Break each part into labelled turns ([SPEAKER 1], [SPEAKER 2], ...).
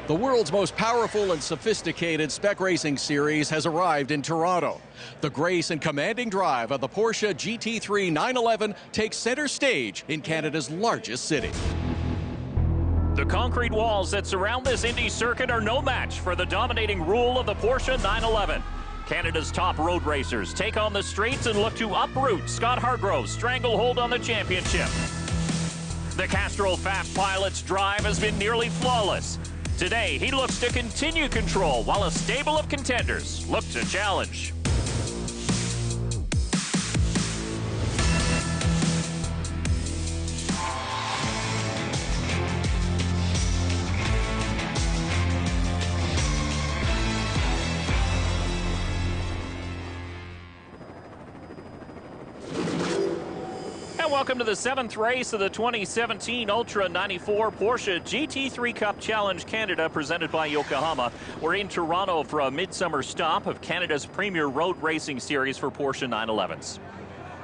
[SPEAKER 1] The world's most powerful and sophisticated spec racing series has arrived in Toronto. The grace and commanding drive of the Porsche GT3 911 takes center stage in Canada's largest city.
[SPEAKER 2] The concrete walls that surround this Indy circuit are no match for the dominating rule of the Porsche 911. Canada's top road racers take on the streets and look to uproot Scott Hargrove's stranglehold on the championship. The Castrol Fast pilot's drive has been nearly flawless. Today, he looks to continue control while a stable of contenders look to challenge. Welcome to the 7th race of the 2017 Ultra 94 Porsche GT3 Cup Challenge Canada, presented by Yokohama. We're in Toronto for a midsummer stop of Canada's premier road racing series for Porsche 911s.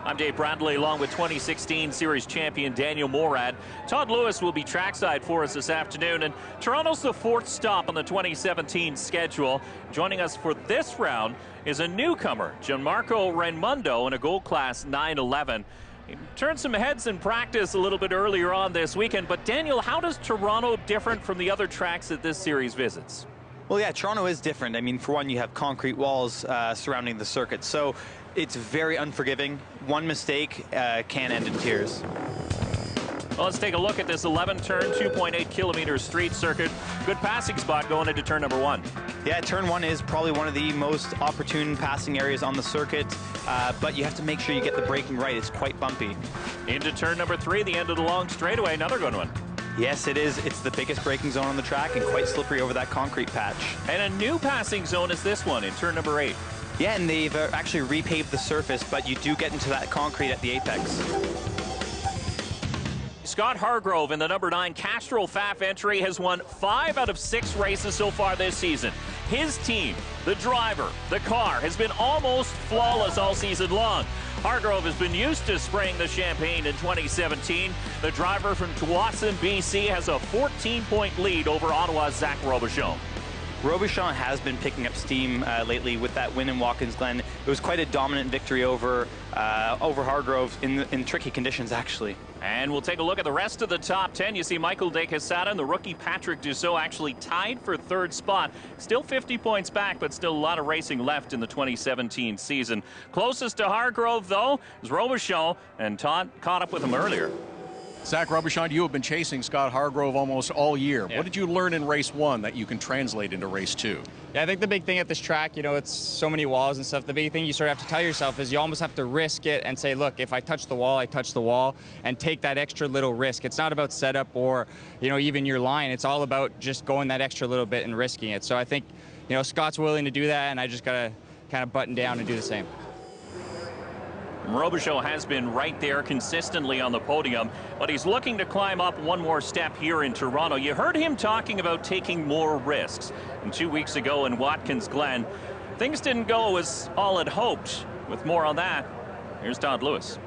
[SPEAKER 2] I'm Dave Bradley, along with 2016 series champion Daniel Morad. Todd Lewis will be trackside for us this afternoon, and Toronto's the 4th stop on the 2017 schedule. Joining us for this round is a newcomer, Gianmarco Raimondo, in a Gold Class 911. He turned some heads in practice a little bit earlier on this weekend, but Daniel, how does Toronto different from the other tracks that this series visits?
[SPEAKER 3] Well, yeah, Toronto is different. I mean, for one, you have concrete walls surrounding the circuit, so it's very unforgiving. One mistake can end in tears.
[SPEAKER 2] Well, let's take a look at this 11-turn, 2.8 kilometer street circuit. Good passing spot going into turn number 1.
[SPEAKER 3] Yeah, turn 1 is probably one of the most opportune passing areas on the circuit, but you have to make sure you get the braking right. It's quite bumpy.
[SPEAKER 2] Into turn number 3, the end of the long straightaway, another good one.
[SPEAKER 3] Yes, it is. It's the biggest braking zone on the track and quite slippery over that concrete patch.
[SPEAKER 2] And a new passing zone is this one in turn number 8.
[SPEAKER 3] Yeah, and they've actually repaved the surface, but you do get into that concrete at the apex.
[SPEAKER 2] Scott Hargrove in the number 9 Castrol FAF entry has won 5 out of 6 races so far this season. His team, the driver, the car, has been almost flawless all season long. Hargrove has been used to spraying the champagne in 2017. The driver from Tsawwassen, BC, has a 14-point lead over Ottawa's Zach Robichon.
[SPEAKER 3] Robichon has been picking up steam lately with that win in Watkins Glen. It was quite a dominant victory over Hargrove in tricky conditions, actually.
[SPEAKER 2] And we'll take a look at the rest of the top 10. You see Michael De Quesada and the rookie Patrick Dussault actually tied for 3rd spot. Still 50 points back, but still a lot of racing left in the 2017 season. Closest to Hargrove, though, is Robichon, and Todd caught up with him earlier.
[SPEAKER 1] Zach Robichon, you have been chasing Scott Hargrove almost all year.
[SPEAKER 4] Yeah.
[SPEAKER 1] What did you learn in race 1 that you can translate into race 2?
[SPEAKER 4] Yeah, I think the big thing at this track, you know, it's so many walls and stuff. The big thing you sort of have to tell yourself is you almost have to risk it and say, look, if I touch the wall, I touch the wall, and take that extra little risk. It's not about setup or, you know, even your line. It's all about just going that extra little bit and risking it. So I think, you know, Scott's willing to do that, and I just got to kind of button down and do the same.
[SPEAKER 2] Robichon has been right there consistently on the podium, but he's looking to climb up one more step here in Toronto. You heard him talking about taking more risks. And 2 weeks ago in Watkins Glen, things didn't go as all had hoped. With more on that, here's Todd Lewis.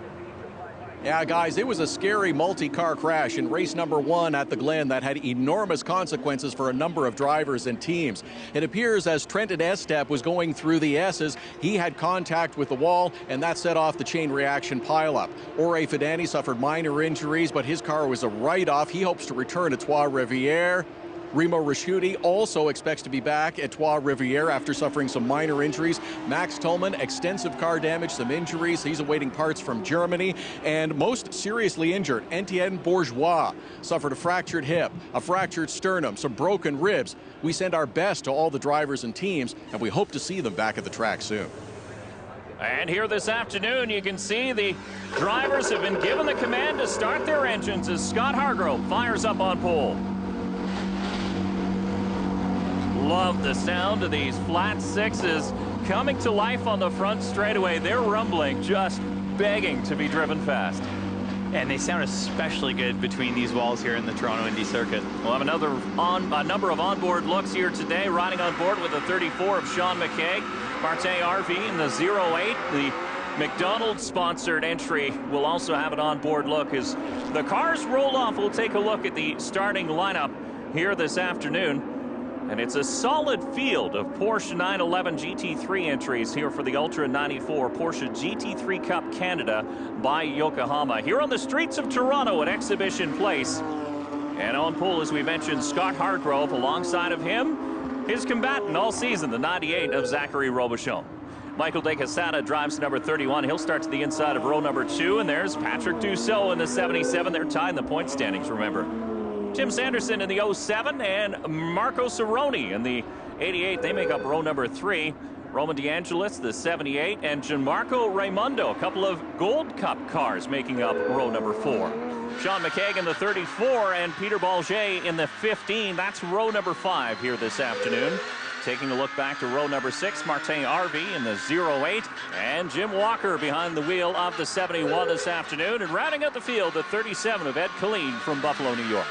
[SPEAKER 1] Yeah, guys, it was a scary multi-car crash in race number 1 at the Glen that had enormous consequences for a number of drivers and teams. It appears as Trenton Estep was going through the S's, he had contact with the wall, and that set off the chain reaction pileup. Ore Fidani suffered minor injuries, but his car was a write-off. He hopes to return to Trois-Rivières. Remo Risciuti also expects to be back at Trois-Rivières after suffering some minor injuries. Max Tullman, extensive car damage, some injuries. He's awaiting parts from Germany. And most seriously injured, Etienne Bourgeois suffered a fractured hip, a fractured sternum, some broken ribs. We send our best to all the drivers and teams, and we hope to see them back at the track soon.
[SPEAKER 2] And here this afternoon, you can see the drivers have been given the command to start their engines as Scott Hargrove fires up on pole. Love the sound of these flat 6s coming to life on the front straightaway. They're rumbling, just begging to be driven fast.
[SPEAKER 3] And they sound especially good between these walls here in the Toronto Indy Circuit.
[SPEAKER 2] We'll have a number of onboard looks here today. Riding on board with the 34 of Sean McKay, Marte RV in the 08. The McDonald's-sponsored entry will also have an onboard look. As the cars roll off, we'll take a look at the starting lineup here this afternoon. And it's a solid field of Porsche 911 GT3 entries here for the Ultra 94 Porsche GT3 Cup Canada by Yokohama. Here on the streets of Toronto at Exhibition Place. And on pole, as we mentioned, Scott Hargrove. Alongside of him, his combatant all season, the 98 of Zachary Robichon. Michael De Quesada drives number 31. He'll start to the inside of row number 2. And there's Patrick Dussault in the 77. They're tied in the point standings, remember. Tim Sanderson in the 07 and Marco Cerrone in the 88. They make up row number 3. Roman DeAngelis, the 78, and Gianmarco Raimondo, a couple of Gold Cup cars making up row number 4. Sean McKagan, the 34, and Peter Balget in the 15. That's row number 5 here this afternoon. Taking a look back to row number 6, Martin Harvey in the 08, and Jim Walker behind the wheel of the 71 this afternoon. And rounding out the field, the 37 of Ed Killeen from Buffalo, New York.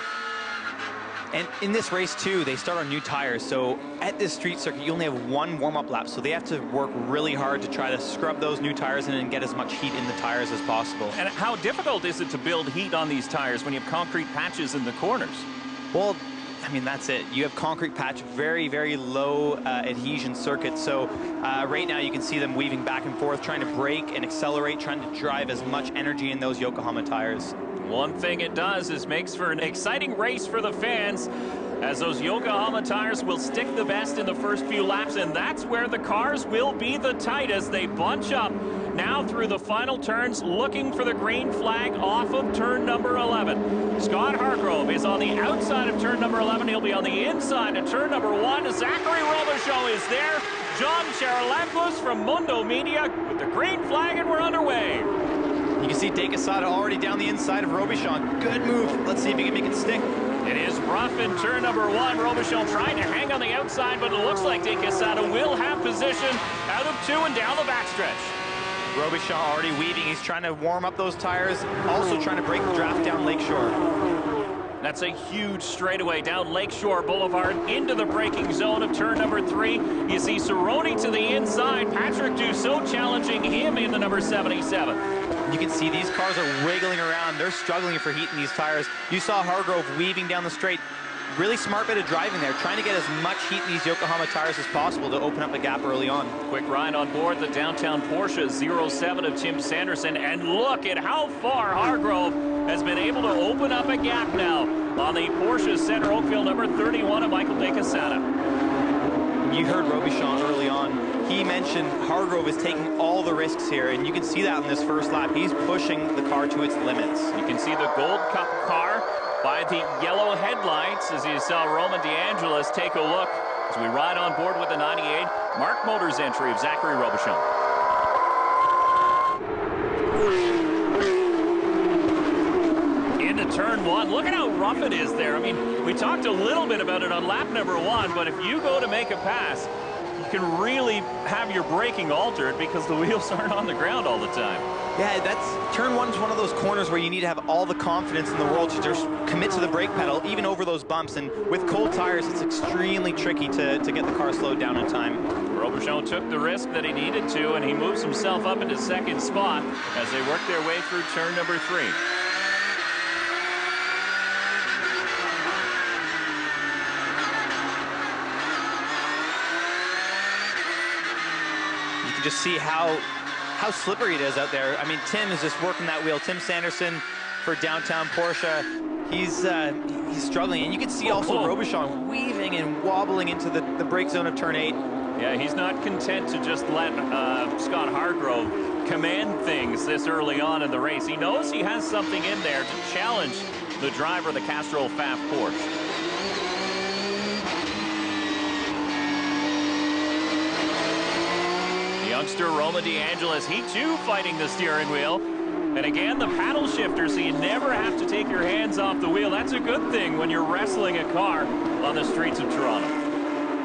[SPEAKER 3] And in this race, too, they start on new tires. So at this street circuit, you only have one warm-up lap. So they have to work really hard to try to scrub those new tires in and get as much heat in the tires as possible.
[SPEAKER 2] And how difficult is it to build heat on these tires when you have concrete patches in the corners?
[SPEAKER 3] Well, I mean, that's it. You have concrete patch, very, very low adhesion circuit. So right now you can see them weaving back and forth, trying to brake and accelerate, trying to drive as much energy in those Yokohama tires.
[SPEAKER 2] One thing it does is makes for an exciting race for the fans, as those Yokohama tires will stick the best in the first few laps, and that's where the cars will be the tightest. They bunch up now through the final turns, looking for the green flag off of turn number 11. Scott Hargrove is on the outside of turn number 11. He'll be on the inside of turn number 1. Zachary Robichon is there. John Charalampos from Mundo Media with the green flag, and we're underway.
[SPEAKER 3] You can see De Quesada already down the inside of Robichon. Good move. Let's see if he can make it stick.
[SPEAKER 2] It is rough in turn number 1. Robichon trying to hang on the outside, but it looks like De Quesada will have position out of 2 and down the backstretch.
[SPEAKER 3] Robichon already weaving. He's trying to warm up those tires, also trying to break the draft down Lakeshore.
[SPEAKER 2] That's a huge straightaway down Lakeshore Boulevard into the braking zone of turn number 3. You see Cerrone to the inside. Patrick Dussault challenging him in the number 77.
[SPEAKER 3] You can see these cars are wiggling around. They're struggling for heat in these tires. You saw Hargrove weaving down the straight. Really smart bit of driving there, trying to get as much heat in these Yokohama tires as possible to open up the gap early on.
[SPEAKER 2] Quick ride on board the downtown Porsche 07 of Tim Sanderson, and look at how far Hargrove has been able to open up a gap now on the Porsche Center Oakville number 31 of Michael De Quesada.
[SPEAKER 3] You heard Robichon early on. He mentioned Hargrove is taking all the risks here, and you can see that in this first lap. He's pushing the car to its limits.
[SPEAKER 2] You can see the Gold Cup car by the yellow headlights as you saw Roman DeAngelis take a look as we ride on board with the 98 Mark Motors entry of Zachary Robichon. Into turn 1. Look at how rough it is there. I mean, we talked a little bit about it on lap number 1, but if you go to make a pass, you can really have your braking altered because the wheels aren't on the ground all the time.
[SPEAKER 3] Yeah, turn 1 is one of those corners where you need to have all the confidence in the world to just commit to the brake pedal, even over those bumps. And with cold tires, it's extremely tricky to get the car slowed down in time.
[SPEAKER 2] Robichon took the risk that he needed to, and he moves himself up into second spot as they work their way through turn number 3.
[SPEAKER 3] You can just see how slippery it is out there. I mean, Tim is just working that wheel. Tim Sanderson for downtown Porsche. He's struggling, and you can see also Robichon weaving and wobbling into the brake zone of turn 8.
[SPEAKER 2] Yeah, he's not content to just let Scott Hargrove command things this early on in the race. He knows he has something in there to challenge the driver of the Castrol Pfaff Porsche. Youngster Roman DeAngelis, he too fighting the steering wheel. And again, the paddle shifter, so you never have to take your hands off the wheel. That's a good thing when you're wrestling a car on the streets of Toronto.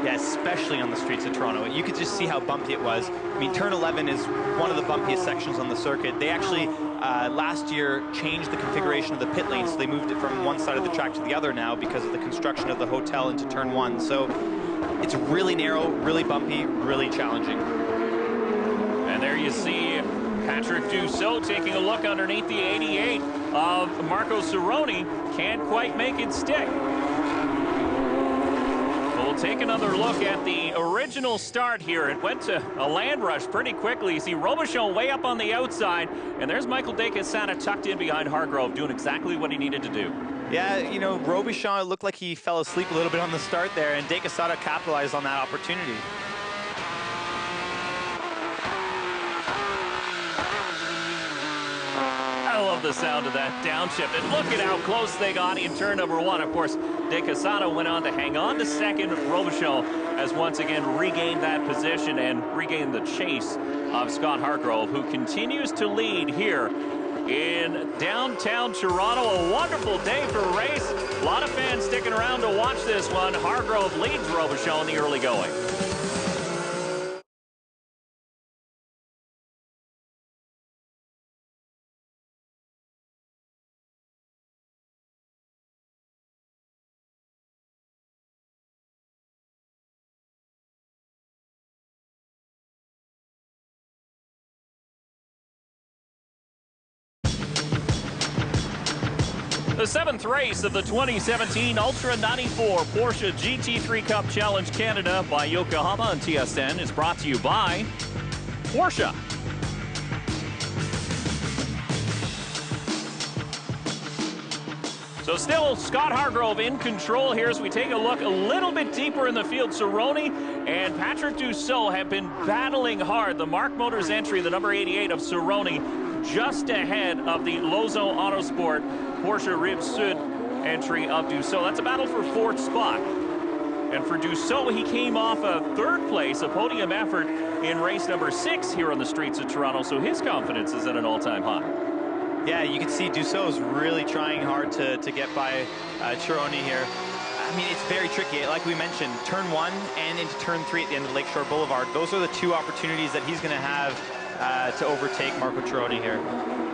[SPEAKER 3] Yeah, especially on the streets of Toronto. You could just see how bumpy it was. I mean, turn 11 is one of the bumpiest sections on the circuit. They actually, last year, changed the configuration of the pit lane, so they moved it from one side of the track to the other now because of the construction of the hotel into turn 1. So it's really narrow, really bumpy, really challenging.
[SPEAKER 2] And there you see Patrick Dussault taking a look underneath the 88 of Marco Cerrone. Can't quite make it stick. Full take another look at the original start here. It went to a land rush pretty quickly. You see Robichon way up on the outside, and there's Michael de Quesada tucked in behind Hargrove, doing exactly what he needed to do.
[SPEAKER 3] Yeah, you know, Robichon looked like he fell asleep a little bit on the start there, and de Quesada capitalized on that opportunity.
[SPEAKER 2] I love the sound of that downshift, and look at how close they got in turn number 1. Of course, de Quesada went on to hang on to second. Robichon has once again regained that position and regained the chase of Scott Hargrove, who continues to lead here in downtown Toronto. A wonderful day for a race. A lot of fans sticking around to watch this one. Hargrove leads Robichon in the early going. The 7th race of the 2017 Ultra 94 Porsche GT3 Cup Challenge Canada by Yokohama and TSN is brought to you by Porsche. So still Scott Hargrove in control here as we take a look a little bit deeper in the field. Cerrone and Patrick Dussault have been battling hard. The Mark Motors entry, the number 88 of Cerrone, just ahead of the Lozo Autosport Porsche Rive Sud entry of Dussault. That's a battle for 4th spot. And for Dussault, he came off a 3rd place, a podium effort in race number 6 here on the streets of Toronto, so his confidence is at an all-time high.
[SPEAKER 3] Yeah, you can see Dussault is really trying hard to get by Cerrone here. I mean, it's very tricky. Like we mentioned, turn 1 and into turn 3 at the end of Lakeshore Boulevard. Those are the 2 opportunities that he's going to have to overtake Marco Cerrone here.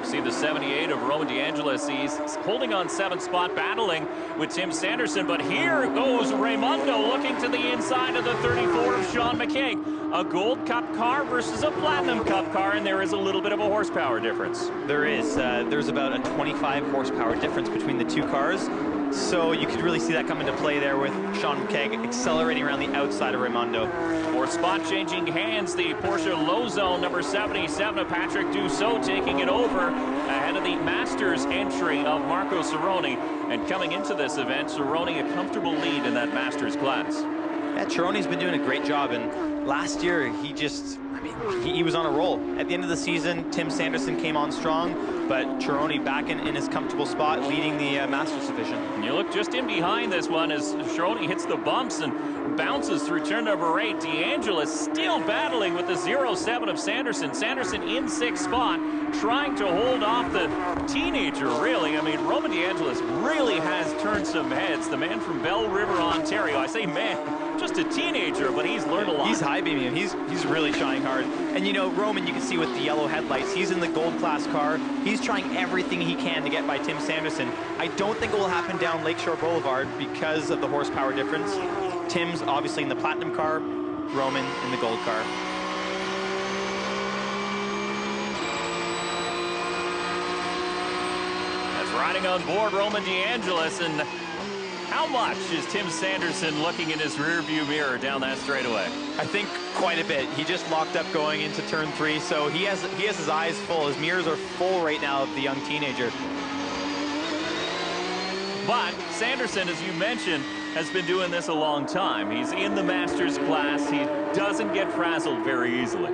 [SPEAKER 2] See the 78 of Roman DeAngelis. He's holding on 7th spot, battling with Tim Sanderson. But here goes Raimondo looking to the inside of the 34 of Sean McKay. A Gold Cup car versus a Platinum Cup car, and there is a little bit of a horsepower difference.
[SPEAKER 3] There is. There's about a 25 horsepower difference between the 2 cars. So you could really see that come into play there with Sean McKay accelerating around the outside of Raimondo.
[SPEAKER 2] 4th spot changing hands. The Porsche Lozo number 77 of Patrick Dussault taking it over ahead of the Masters entry of Marco Cerrone. And coming into this event, Cerrone a comfortable lead in that Masters class.
[SPEAKER 3] Yeah, Cerrone's been doing a great job, and last year he just, I mean, he was on a roll. At the end of the season, Tim Sanderson came on strong, but Cerrone back in his comfortable spot, leading the Masters division.
[SPEAKER 2] And you look just in behind this one as Cerrone hits the bumps and bounces through turn number 8. DeAngelis still battling with the 07 of Sanderson. Sanderson in 6th spot, trying to hold off the teenager, really. I mean, Roman DeAngelis really has turned some heads. The man from Bell River, Ontario. I say man, just a teenager, but he's learned a lot.
[SPEAKER 3] He's high beaming him. He's really trying hard. And you know, Roman, you can see with the yellow headlights, he's in the gold class car. He's trying everything he can to get by Tim Sanderson. I don't think it will happen down Lakeshore Boulevard because of the horsepower difference. Tim's obviously in the platinum car, Roman in the gold car.
[SPEAKER 2] That's riding on board Roman DeAngelis. And how much is Tim Sanderson looking in his rearview mirror down that straightaway?
[SPEAKER 3] I think quite a bit. He just locked up going into turn 3, so he has his eyes full. His mirrors are full right now of the young teenager.
[SPEAKER 2] But Sanderson, as you mentioned, has been doing this a long time. He's in the Masters class. He doesn't get frazzled very easily.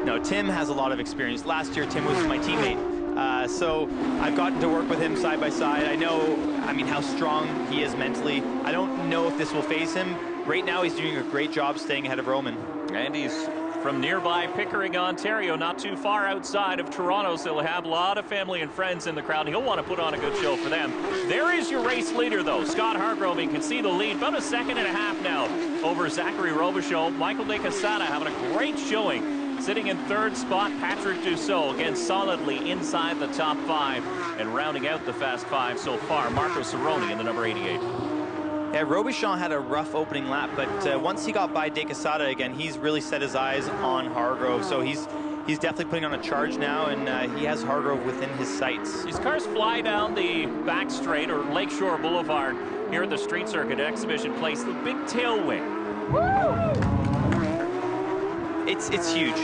[SPEAKER 3] No, Tim has a lot of experience. Last year, Tim was my teammate. So I've gotten to work with him side by side. I know, I mean, how strong he is mentally. I don't know if this will phase him. Right now, he's doing a great job staying ahead of Roman.
[SPEAKER 2] And he's from nearby Pickering, Ontario, not too far outside of Toronto, so he'll have a lot of family and friends in the crowd. He'll want to put on a good show for them. There is your race leader, though, Scott Hargrove. You can see the lead, about a 2.5 seconds now over Zachary Robichon. Michael de Quesada having a great showing. Sitting in 3rd spot, Patrick Dussault, again solidly inside the top 5. And rounding out the Fast 5 so far, Marco Cerrone in the number 88.
[SPEAKER 3] Yeah, Robichon had a rough opening lap, but once he got by de Quesada again, he's really set his eyes on Hargrove. So he's definitely putting on a charge now, and he has Hargrove within his sights.
[SPEAKER 2] These cars fly down the back straight or Lakeshore Boulevard here at the street circuit at Exhibition Place. The big tailwind
[SPEAKER 3] It's huge.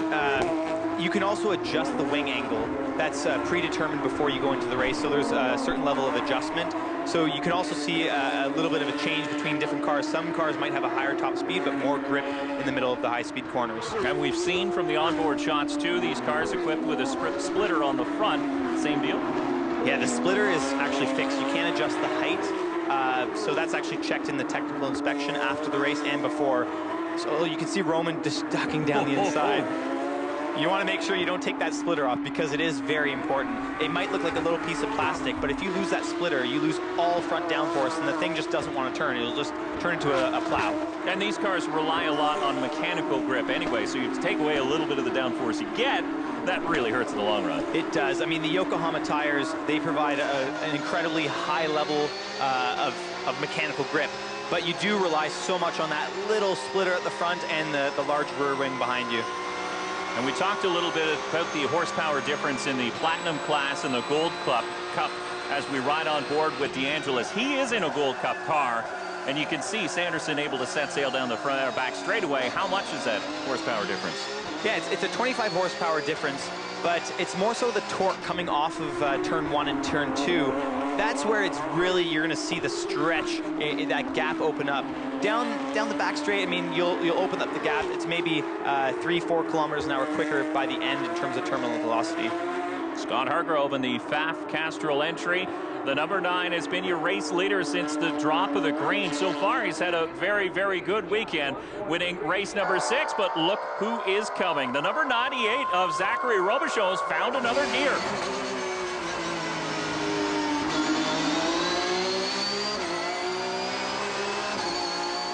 [SPEAKER 3] You can also adjust the wing angle. That's predetermined before you go into the race, so there's a certain level of adjustment. So you can also see a little bit of a change between different cars. Some cars might have a higher top speed, but more grip in the middle of the high-speed corners.
[SPEAKER 2] And we've seen from the onboard shots, too, these cars equipped with a splitter on the front. Same deal?
[SPEAKER 3] Yeah, the splitter is actually fixed. You can't adjust the height. So that's actually checked in the technical inspection after the race and before. So you can see Roman just ducking down the inside. You want to make sure you don't take that splitter off because it is very important. It might look like a little piece of plastic, but if you lose that splitter, you lose all front downforce, and the thing just doesn't want to turn. It'll just turn into a plow. And these cars rely a lot on mechanical grip anyway, so you take away a little bit of the downforce you get, that really hurts in the long run. It does. I mean, the Yokohama tires, they provide an incredibly high level of mechanical grip, but you do rely so much on that little splitter at the front and the large rear wing behind you. And we talked a little bit about the horsepower difference in the Platinum class and the Gold Cup as we ride on board with DeAngelis. He is in a Gold Cup car, and you can see Sanderson able to set sail down the front or back straightaway. How much is that horsepower difference? Yeah, it's a 25 horsepower difference, but it's more so the torque coming off of turn 1 and turn 2. That's where it's really, you're going to see the stretch, that gap open up. Down the back straight, I mean, you'll open up the gap. It's maybe 3-4 kilometers an hour quicker by the end in terms of terminal velocity. Scott Hargrove in the Pfaff Castrol entry. The number 9 has been your race leader since the drop of the green. So far, he's had a very, very good weekend, winning race number 6. But look who is coming. The number 98 of Zachary Robichaux has found another gear.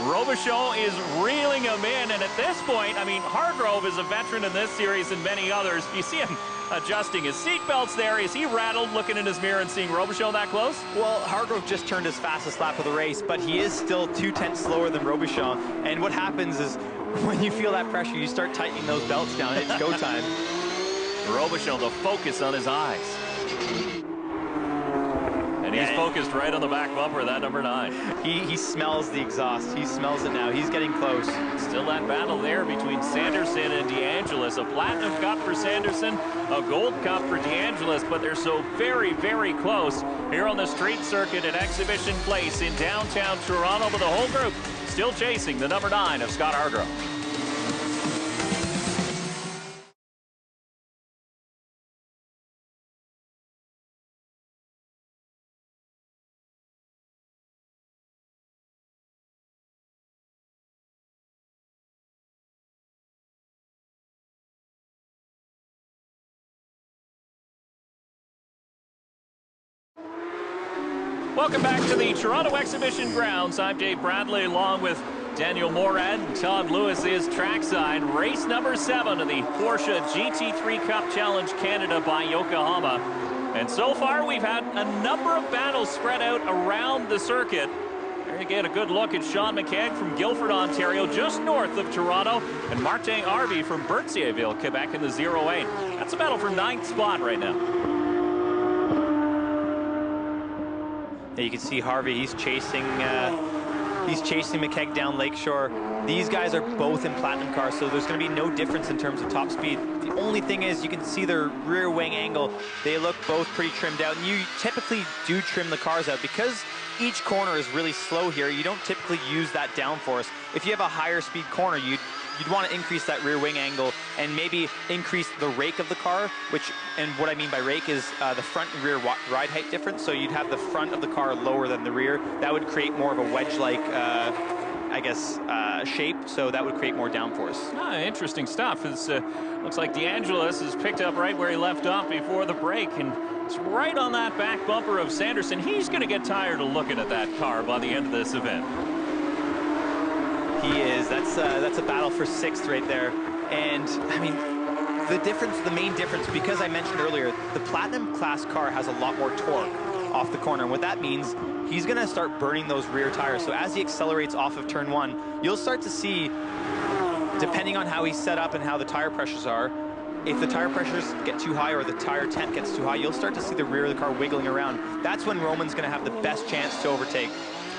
[SPEAKER 3] Robichaux is reeling him in, and at this point, I mean, Hargrove is a veteran in this series and many others. You see him adjusting his seatbelts there. Is he rattled looking in his mirror and seeing Robichaux that close? Well, Hargrove just turned his fastest lap of the race, but he is still 2/10 slower than Robichaux. And what happens is when you feel that pressure, you start tightening those belts down. It's go time. Robichaux, the focus on his eyes. And he's focused right on the back bumper of that number 9. He smells the exhaust. He smells it now. He's getting close. Still that battle there between Sanderson and DeAngelis. A Platinum Cup for Sanderson, a Gold Cup for DeAngelis, but they're so very, very close here on the street circuit at Exhibition Place in downtown Toronto. But the whole group still chasing the number 9 of Scott Hargrove. Welcome back to the Toronto Exhibition Grounds. I'm Dave Bradley along with Daniel Morad and Todd Lewis is trackside. Race number 7 of the Porsche GT3 Cup Challenge Canada by Yokohama. And so far we've had a number of battles spread out around the circuit. There you get a good look at Sean McKeag from Guilford, Ontario, just north of Toronto, and Martin Harvey from Berthierville, Quebec in the 08. That's a battle for 9th spot right now. You can see Harvey, he's chasing McKeag down Lakeshore. These guys are both in Platinum cars, so there's going to be no difference in terms of top speed. The only thing is you can see their rear wing angle. They look both pretty trimmed out, and you typically do trim the cars out because each corner is really slow here. You don't typically use that downforce. If you have a higher speed corner, you'd want to increase that rear wing angle and maybe increase the rake of the car, and what I mean by rake is the front and rear ride height difference. So you'd have the front of the car lower than the rear. That would create more of a wedge-like, I guess, shape. So that would create more downforce. Interesting stuff. It's, looks like DeAngelis has picked up right where he left off before the break, and it's right on that back bumper of Sanderson. He's going to get tired of looking at that car by the end of this event. He is. That's a battle for 6th right there. And I mean, the main difference, because I mentioned earlier, the Platinum class car has a lot more torque off the corner. And what that means, he's going to start burning those rear tires. So as he accelerates off of turn 1, you'll start to see, depending on how he's set up and how the tire pressures are, if the tire pressures get too high or the tire temp gets too high, you'll start to see the rear of the car wiggling around. That's when Roman's going to have the best chance to overtake.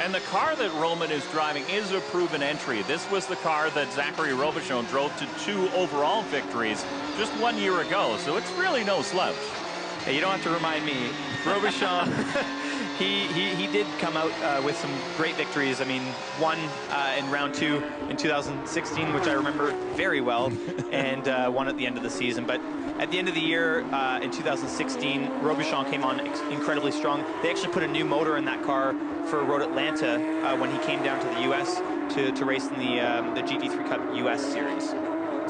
[SPEAKER 2] And the car that Roman is driving is a proven entry. This was the car that Zachary Robichon drove to 2 overall victories just 1 year ago, so it's really no slouch.
[SPEAKER 3] Hey, you don't have to remind me. Robichon, he did come out with some great victories. I mean, one in round 2 in 2016, which I remember very well, and one at the end of the season. But at the end of the year, in 2016, Robichon came on incredibly strong. They actually put a new motor in that car for Road Atlanta when he came down to the U.S. to race in the GT3 Cup U.S. Series.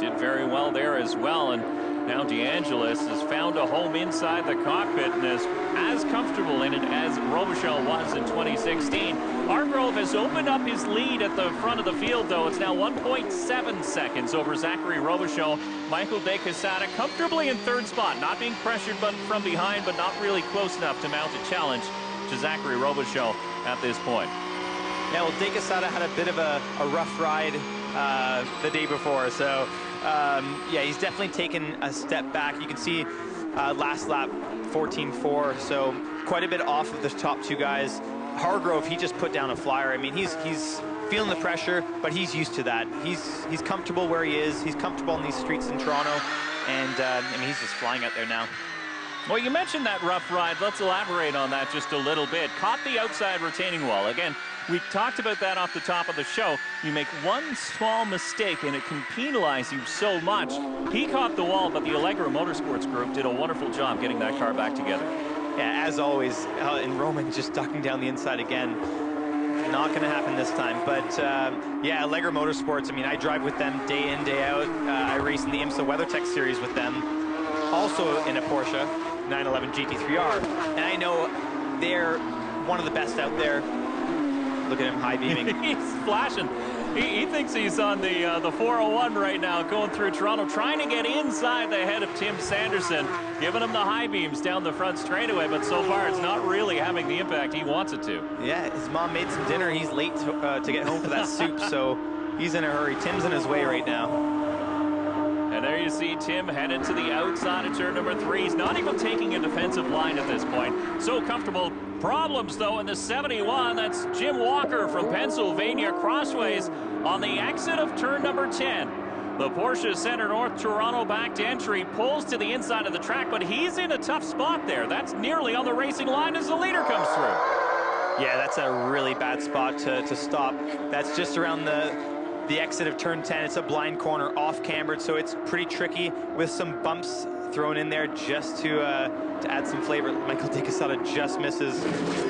[SPEAKER 2] Did very well there as well, and now DeAngelis has found a home inside the cockpit and is as comfortable in it as Robichon was in 2016. Hargrove has opened up his lead at the front of the field, though. It's now 1.7 seconds over Zachary Robichon. Michael De Quesada comfortably in 3rd spot, not being pressured but from behind, but not really close enough to mount a challenge to Zachary Robichon at this point.
[SPEAKER 3] Yeah, well, De Quesada had a bit of a rough ride the day before, so yeah, he's definitely taken a step back. You can see last lap 14.4, so quite a bit off of the top 2 guys. Hargrove, he just put down a flyer. I mean, he's feeling the pressure, but he's used to that. He's comfortable where he is. He's comfortable on these streets in Toronto, and I mean, he's just flying out there now.
[SPEAKER 2] Well, you mentioned that rough ride. Let's elaborate on that just a little bit. Caught the outside retaining wall. Again, we talked about that off the top of the show. You make one small mistake and it can penalize you so much. He caught the wall, but the Allegra Motorsports group did a wonderful job getting that car back together.
[SPEAKER 3] Yeah, as always, and Roman just ducking down the inside again. Not going to happen this time, but yeah, Allegra Motorsports, I mean, I drive with them day in, day out. I race in the IMSA WeatherTech series with them, also in a Porsche 911 GT3R, and I know they're one of the best out there. Look at him high beaming.
[SPEAKER 2] He's flashing. He thinks he's on the 401 right now, going through Toronto, trying to get inside the head of Tim Sanderson, giving him the high beams down the front straightaway, but so far it's not really having the impact he wants it to.
[SPEAKER 3] Yeah, his mom made some dinner. He's late to get home for that soup, so he's in a hurry. Tim's in his way right now.
[SPEAKER 2] And there you see Tim headed to the outside of turn number 3. He's not even taking a defensive line at this point. So comfortable. Problems, though, in the 71. That's Jim Walker from Pennsylvania Crossways on the exit of turn number 10. The Porsche Center North Toronto backed entry pulls to the inside of the track, but he's in a tough spot there. That's nearly on the racing line as the leader comes through.
[SPEAKER 3] Yeah, that's a really bad spot to stop. That's just around the exit of turn 10. It's a blind corner off cambered, so it's pretty tricky with some bumps thrown in there just to add some flavor. Michael De Quesada just misses.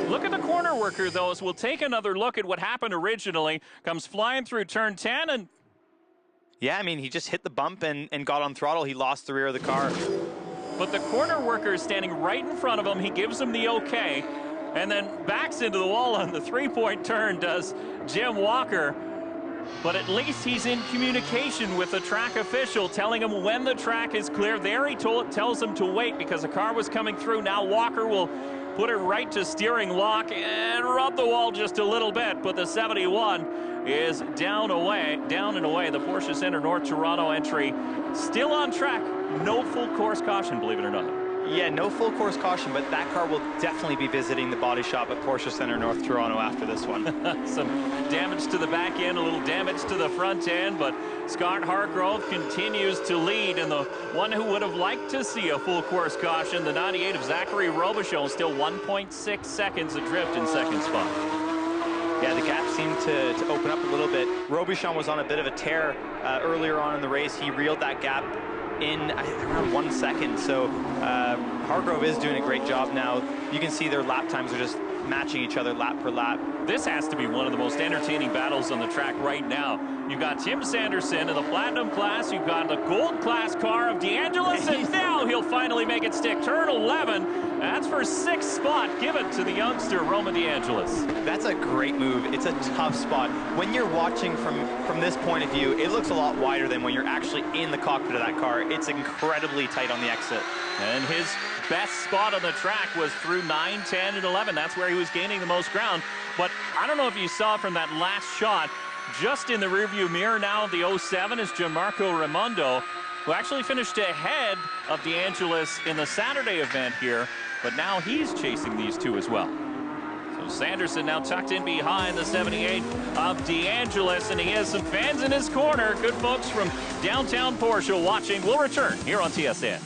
[SPEAKER 2] Look at the corner worker, though, as we'll take another look at what happened originally. Comes flying through turn 10 and...
[SPEAKER 3] Yeah, I mean, he just hit the bump and got on throttle. He lost the rear of the car.
[SPEAKER 2] But the corner worker is standing right in front of him. He gives him the okay, and then backs into the wall on the 3-point turn, does Jim Walker. But at least he's in communication with the track official, telling him when the track is clear. There he tells him to wait because a car was coming through. Now Walker will put it right to steering lock and rub the wall just a little bit. But the 71 is down and away. The Porsche Center North Toronto entry still on track. No full course caution, believe it or not.
[SPEAKER 3] Yeah, no full course caution, but that car will definitely be visiting the body shop at Porsche Center North Toronto after this one.
[SPEAKER 2] Some damage to the back end, a little damage to the front end, but Scott Hargrove continues to lead, and the one who would have liked to see a full course caution, the 98 of Zachary Robichon, still 1.6 seconds adrift in second spot.
[SPEAKER 3] Yeah, the gap seemed to open up a little bit. Robichon was on a bit of a tear earlier on in the race. He reeled that gap in around 1 second, so Hargrove is doing a great job now. You can see their lap times are just matching each other lap per lap.
[SPEAKER 2] This has to be one of the most entertaining battles on the track right now. You've got Tim Sanderson in the Platinum class, you've got the Gold class car of DeAngelis, and now he'll finally make it stick. Turn 11, that's for 6th spot. Give it to the youngster, Roman DeAngelis.
[SPEAKER 3] That's a great move. It's a tough spot. When you're watching from this point of view, it looks a lot wider than when you're actually in the cockpit of that car. It's incredibly tight on the exit.
[SPEAKER 2] And his best spot on the track was through 9, 10, and 11. That's where he was gaining the most ground. But I don't know if you saw from that last shot, just in the rearview mirror now, the 07 is Gianmarco Raimondo, who actually finished ahead of DeAngelis in the Saturday event here, but now he's chasing these two as well. So Sanderson now tucked in behind the 78 of DeAngelis, and he has some fans in his corner. Good folks from downtown Porsche watching. We'll return here on TSN.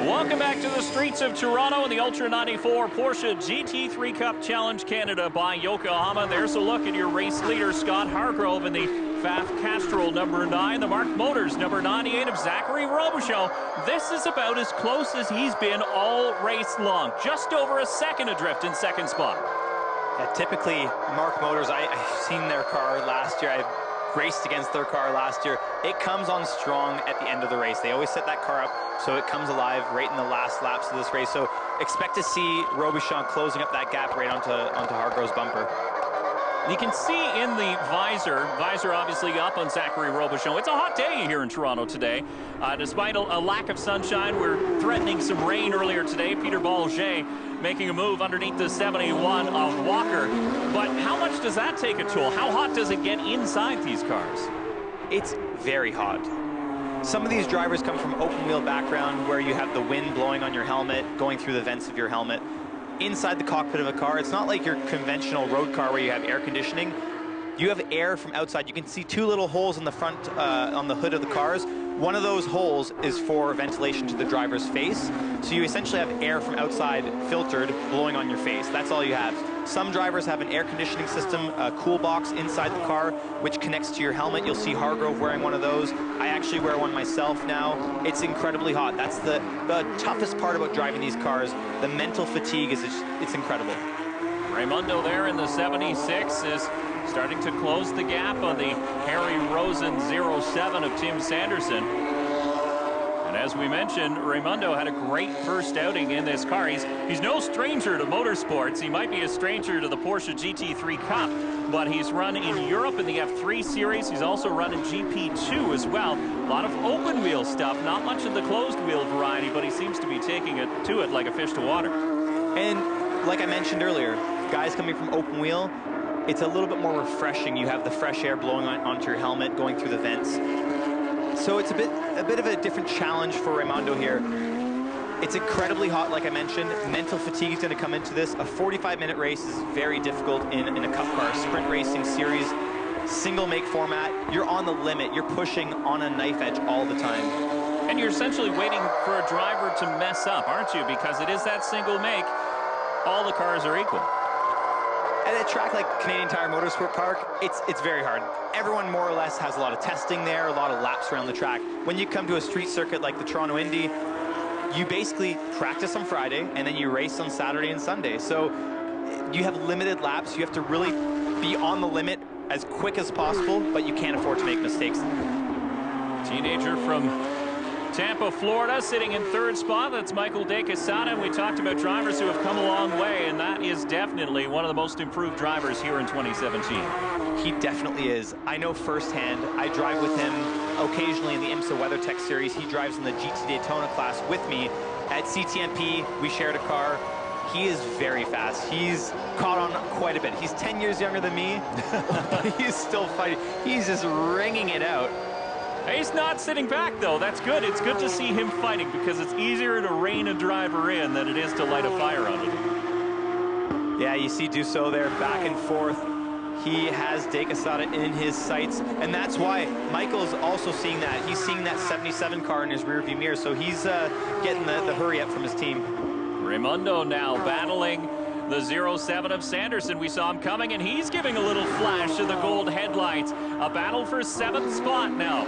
[SPEAKER 2] Welcome back to the streets of Toronto in the Ultra 94 Porsche GT3 Cup Challenge Canada by Yokohama. There's a look at your race leader, Scott Hargrove, in the Pfaff Castrol number 9, the Mark Motors number 98 of Zachary Robichon. This is about as close as he's been all race long. Just over a second adrift in second spot.
[SPEAKER 3] Yeah, typically, Mark Motors, I've seen their car last year. I've raced against their car last year. It comes on strong at the end of the race. They always set that car up so it comes alive right in the last laps of this race. So expect to see Robichon closing up that gap right onto Hargrove's bumper.
[SPEAKER 2] You can see in the visor obviously up on Zachary Robichon. It's a hot day here in Toronto today. Despite a lack of sunshine, we're threatening some rain earlier today. Peter Balger making a move underneath the 71 of Walker. But how much does that take a toll? How hot does it get inside these cars?
[SPEAKER 3] It's very hot. Some of these drivers come from open wheel background where you have the wind blowing on your helmet, going through the vents of your helmet. Inside the cockpit of a car, it's not like your conventional road car where you have air conditioning. You have air from outside. You can see two little holes in the front, on the hood of the cars. One of those holes is for ventilation to the driver's face. So you essentially have air from outside filtered, blowing on your face. That's all you have. Some drivers have an air conditioning system, a cool box inside the car, which connects to your helmet. You'll see Hargrove wearing one of those. I actually wear one myself now. It's incredibly hot. That's the toughest part about driving these cars. The mental fatigue is it's incredible.
[SPEAKER 2] Raimundo there in the 76 is starting to close the gap on the Harry Rosen 07 of Tim Sanderson. And as we mentioned, Raimundo had a great first outing in this car. He's no stranger to motorsports. He might be a stranger to the Porsche GT3 Cup, but he's run in Europe in the F3 series. He's also run in GP2 as well. A lot of open wheel stuff, not much of the closed wheel variety, but he seems to be taking it to it like a fish to water.
[SPEAKER 3] And like I mentioned earlier, guys coming from open wheel, it's a little bit more refreshing. You have the fresh air blowing onto your helmet, going through the vents. So it's a bit of a different challenge for Raimundo here. It's incredibly hot, like I mentioned. Mental fatigue is going to come into this. A 45-minute race is very difficult in a cup car, sprint racing series, single make format. You're on the limit. You're pushing on a knife edge all the time.
[SPEAKER 2] And you're essentially waiting for a driver to mess up, aren't you? Because it is that single make. All the cars are equal.
[SPEAKER 3] At a track like Canadian Tire Motorsport Park, it's very hard. Everyone more or less has a lot of testing there, a lot of laps around the track. When you come to a street circuit like the Toronto Indy, you basically practice on Friday and then you race on Saturday and Sunday. So you have limited laps. You have to really be on the limit as quick as possible, but you can't afford to make mistakes.
[SPEAKER 2] Teenager from Tampa, Florida, sitting in third spot. That's Michael De Quesada. And we talked about drivers who have come a long way, and that is definitely one of the most improved drivers here in 2017.
[SPEAKER 3] He definitely is. I know firsthand. I drive with him occasionally in the IMSA WeatherTech series. He drives in the GT Daytona class with me. At CTMP, we shared a car. He is very fast. He's caught on quite a bit. He's 10 years younger than me. He's still fighting. He's just ringing it out.
[SPEAKER 2] He's not sitting back, though. That's good. It's good to see him fighting because it's easier to rein a driver in than it is to light a fire under them.
[SPEAKER 3] Yeah, you see Dussault there back and forth. He has De Quesada in his sights, and that's why Michael's also seeing that. He's seeing that 77 car in his rearview mirror, so he's getting the hurry up from his team.
[SPEAKER 2] Raimundo now battling the 07 of Sanderson. We saw him coming, and he's giving a little flash to the gold headlights. A battle for 7th spot now.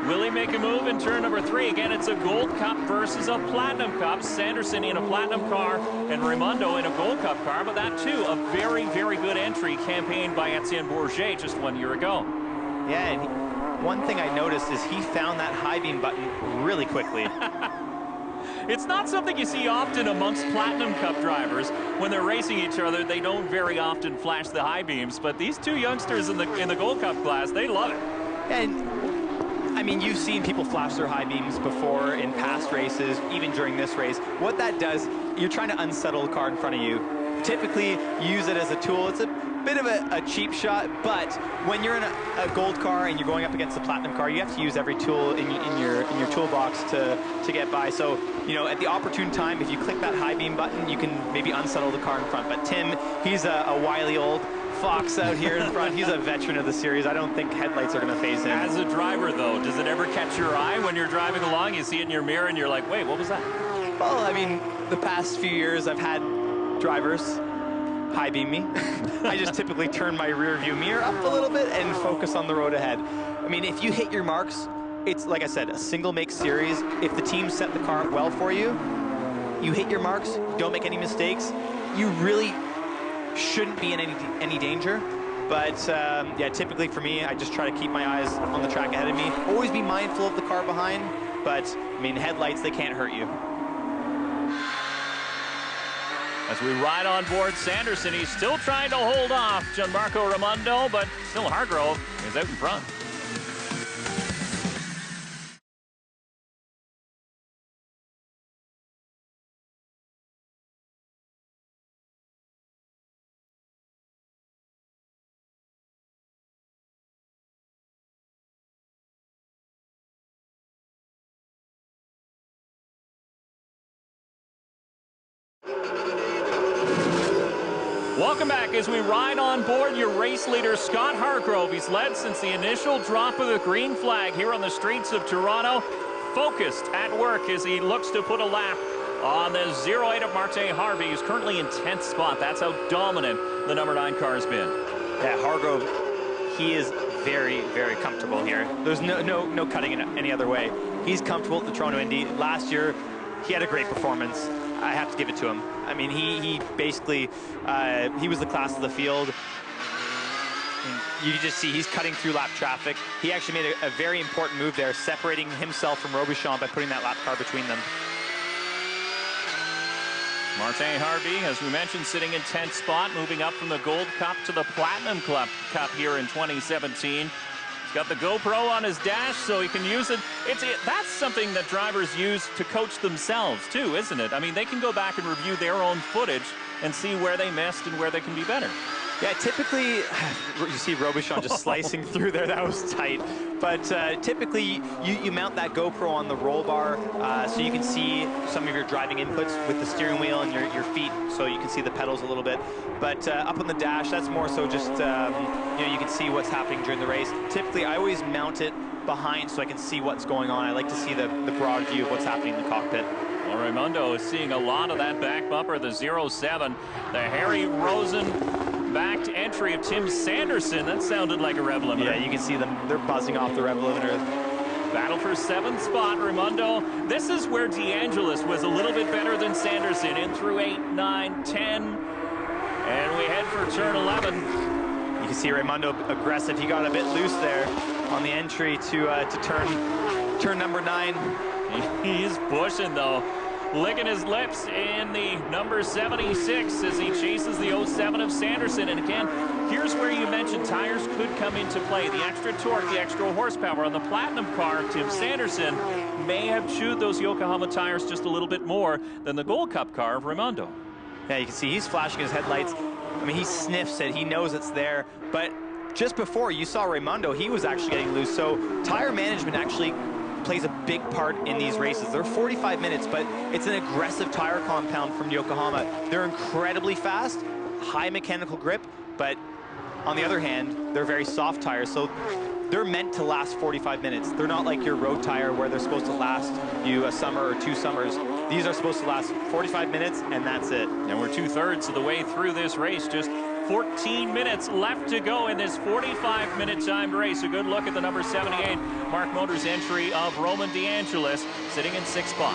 [SPEAKER 2] Will he make a move in turn number 3? Again, it's a Gold Cup versus a Platinum Cup. Sanderson in a Platinum car and Raimundo in a Gold Cup car. But that, too, a very, very good entry campaigned by Etienne Bourget just 1 year ago.
[SPEAKER 3] Yeah, and one thing I noticed is he found that high beam button really quickly.
[SPEAKER 2] It's not something you see often amongst Platinum Cup drivers. When they're racing each other, they don't very often flash the high beams. But these two youngsters in the Gold Cup class, they love it.
[SPEAKER 3] And I mean, you've seen people flash their high beams before in past races, even during this race. What that does, you're trying to unsettle the car in front of you. Typically, you use it as a tool. It's a bit of a cheap shot, but when you're in a gold car and you're going up against the platinum car, you have to use every tool in your toolbox to get by. So, you know, at the opportune time, if you click that high beam button, you can maybe unsettle the car in front. But Tim, he's a wily old fox out here in front. He's a veteran of the series. I don't think headlights are going to phase him.
[SPEAKER 2] As a driver, though, does it ever catch your eye when you're driving along? You see it in your mirror and you're like, wait, what was that?
[SPEAKER 3] Well, I mean, the past few years I've had drivers high beam me. I just typically turn my rear view mirror up a little bit and focus on the road ahead. I mean, if you hit your marks, it's like I said, a single make series. If the team set the car up well for you, you hit your marks, don't make any mistakes, you really shouldn't be in any danger. But yeah, typically for me, I just try to keep my eyes on the track ahead of me. Always be mindful of the car behind, but I mean, headlights, they can't hurt you.
[SPEAKER 2] As we ride on board Sanderson, he's still trying to hold off Gianmarco Raimondo, but still Hargrove is out in front. Welcome back as we ride on board your race leader, Scott Hargrove. He's led since the initial drop of the green flag here on the streets of Toronto. Focused at work as he looks to put a lap on the 08 of Martin Harvey, who's currently in 10th spot. That's how dominant the number 9 car has been.
[SPEAKER 3] Yeah, Hargrove, he is very, very comfortable here. There's no cutting it any other way. He's comfortable at the Toronto Indy. Last year, he had a great performance. I have to give it to him. I mean, he basically, he was the class of the field. You can just see he's cutting through lap traffic. He actually made a very important move there, separating himself from Robuchon by putting that lap car between them.
[SPEAKER 2] Martin Harvey, as we mentioned, sitting in 10th spot, moving up from the Gold Cup to the Platinum Cup here in 2017. He's got the GoPro on his dash, so he can use it. That's something that drivers use to coach themselves, too, isn't it? I mean, they can go back and review their own footage and see where they missed and where they can be better.
[SPEAKER 3] Yeah, typically, you see Robuchon just slicing through there. That was tight. But typically, you mount that GoPro on the roll bar so you can see some of your driving inputs with the steering wheel and your feet, so you can see the pedals a little bit. But up on the dash, that's more so just, you know, you can see what's happening during the race. Typically, I always mount it behind so I can see what's going on. I like to see the broad view of what's happening in the cockpit.
[SPEAKER 2] Well, Raimondo is seeing a lot of that back bumper, the 07. The Harry Rosen backed entry of Tim Sanderson. That sounded like a rev limiter.
[SPEAKER 3] Yeah, you can see them. They're buzzing off the rev limiter.
[SPEAKER 2] Battle for 7th spot, Raimondo. This is where DeAngelis was a little bit better than Sanderson in through 8, 9, 10. And we head for turn 11.
[SPEAKER 3] You can see Raimondo aggressive. He got a bit loose there on the entry to turn number 9.
[SPEAKER 2] He's pushing, though. Licking his lips in the number 76 as he chases the 07 of Sanderson. And again, here's where you mentioned tires could come into play. The extra torque, the extra horsepower on the Platinum car, Tim Sanderson may have chewed those Yokohama tires just a little bit more than the Gold Cup car of Raimondo.
[SPEAKER 3] Yeah, you can see he's flashing his headlights. I mean, he sniffs it. He knows it's there. But just before you saw Raimondo, he was actually getting loose. So tire management actually plays a big part in these races. They're 45 minutes, but it's an aggressive tire compound from Yokohama. They're incredibly fast, high mechanical grip, but on the other hand, they're very soft tires, so they're meant to last 45 minutes. They're not like your road tire where they're supposed to last you a summer or 2 summers. These are supposed to last 45 minutes, and that's it.
[SPEAKER 2] And we're 2/3 of the way through this race. Just 14 minutes left to go in this 45-minute timed race. A good look at the number 78 Mark Motors entry of Roman DeAngelis, sitting in 6th spot.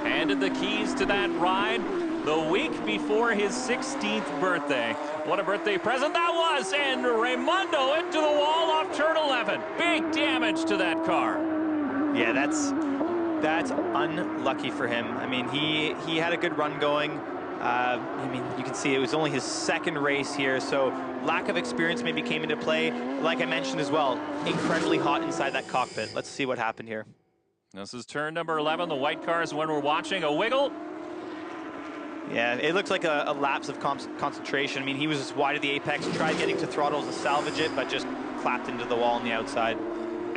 [SPEAKER 2] Handed the keys to that ride the week before his 16th birthday. What a birthday present that was! And Raimondo into the wall off turn 11. Big damage to that car.
[SPEAKER 3] Yeah, that's unlucky for him. I mean, he had a good run going. I mean, you can see it was only his second race here, so lack of experience maybe came into play. Like I mentioned as well, incredibly hot inside that cockpit. Let's see what happened here.
[SPEAKER 2] This is turn number 11. The white car is when we're watching. A wiggle.
[SPEAKER 3] Yeah, it looks like a lapse of concentration. I mean, he was just wide of the apex, tried getting to throttles to salvage it, but just clapped into the wall on the outside.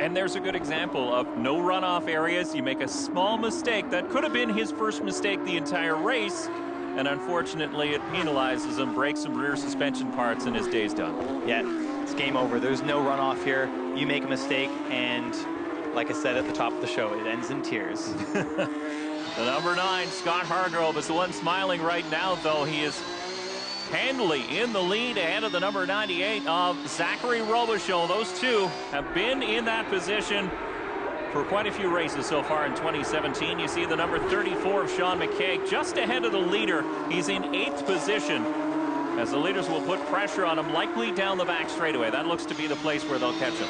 [SPEAKER 2] And there's a good example of no runoff areas. You make a small mistake. That could have been his first mistake the entire race. And unfortunately, it penalizes him, breaks some rear suspension parts, and his day's done.
[SPEAKER 3] Yeah, it's game over. There's no runoff here. You make a mistake, and like I said at the top of the show, it ends in tears.
[SPEAKER 2] The number 9, Scott Hargrove, is the one smiling right now, though. He is handily in the lead ahead of the number 98 of Zachary Robichon. Those two have been in that position for quite a few races so far in 2017. You see the number 34 of Sean McKay just ahead of the leader. He's in 8th position as the leaders will put pressure on him, likely down the back straightaway. That looks to be the place where they'll catch him.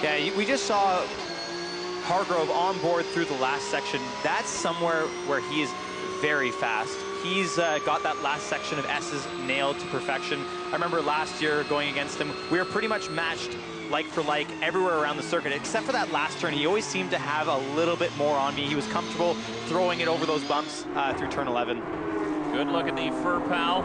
[SPEAKER 3] Yeah, we just saw Hargrove on board through the last section. That's somewhere where he is very fast. He's got that last section of S's nailed to perfection. I remember last year going against him, we were pretty much matched like for like everywhere around the circuit, except for that last turn. He always seemed to have a little bit more on me. He was comfortable throwing it over those bumps through turn 11.
[SPEAKER 2] Good look at the Fur Pal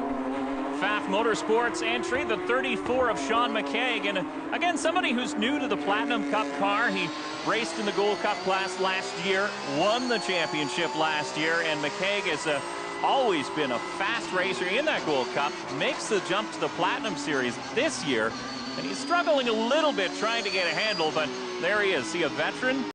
[SPEAKER 2] Pfaff Motorsports entry, the 34 of Sean McKay. And again, somebody who's new to the Platinum Cup car. He raced in the Gold Cup class last year, won the championship last year, and McKay has always been a fast racer in that Gold Cup. Makes the jump to the Platinum Series this year, and he's struggling a little bit trying to get a handle, but there he is. See, a veteran